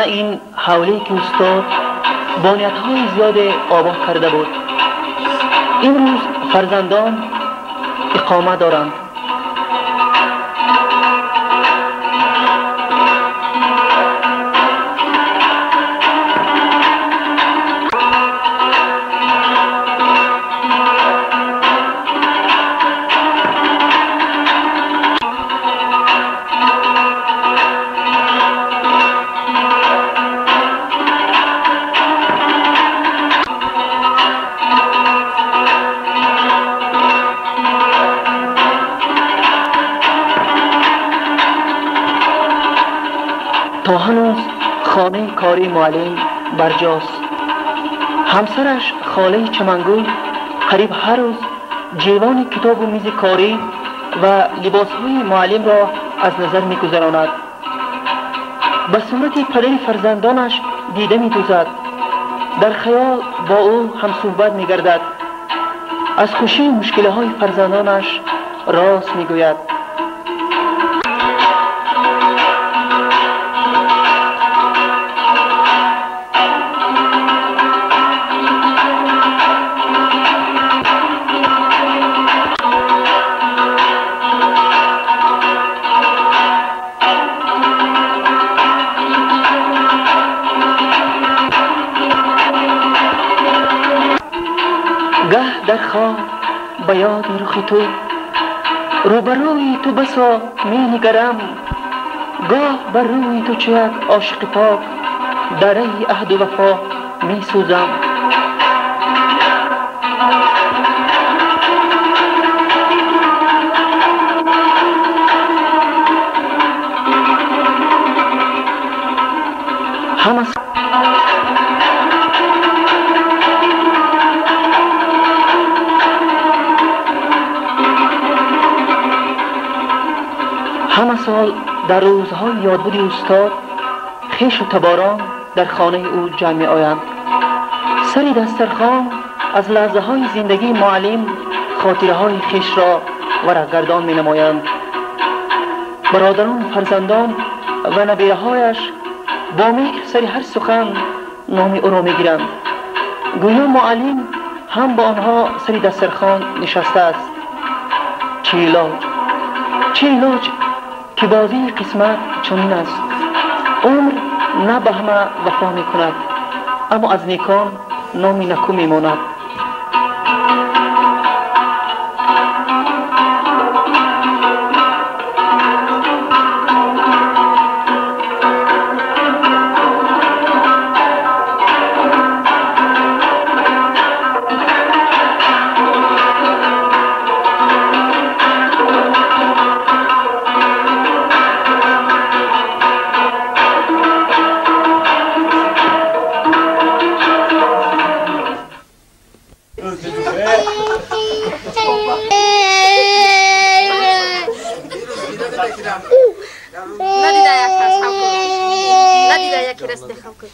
متاسفانه این حوله که استاد بانیت‌های زیاد آباد کرده بود امروز فرزندان اقامه دارند. تا هنوز خانه کاری معلم برجاست. همسرش خاله چمنگوی قریب هر روز جیوان کتاب و میز کاری و لباسهای معلم را از نظر می‌گذراند. به صورت پدر فرزندانش دیده می‌دوزد. در خیال با او هم صحبت می‌گردد. از خوشی مشکل‌های فرزندانش راست می‌گوید. گه در خواب به یاد رخ تو روبروی تو بسا می نگرم، گاه بر روی تو چو یک عاشق پاک دره عهد و وفا می سوزم. همه سال در روزهای یادبود استاد خویش و تباران در خانه او جمع می آیند. سر دسترخوان از لحظه های زندگی معلم خاطره های خویش را ورقگردان می نمایند. برادران، فرزندان و نبیره هایش با مهر سر هر سخن نام او را می گیرند. گویا معلم هم با آنها سر دسترخوان نشسته است. چه علاج که بازی قسمت چنین است. عمر نه به همه وفا می کند، اما از نیکان نامی نکو می ماند. ندیده یک رست خواب کنی، ندیده یک رست خواب کنی.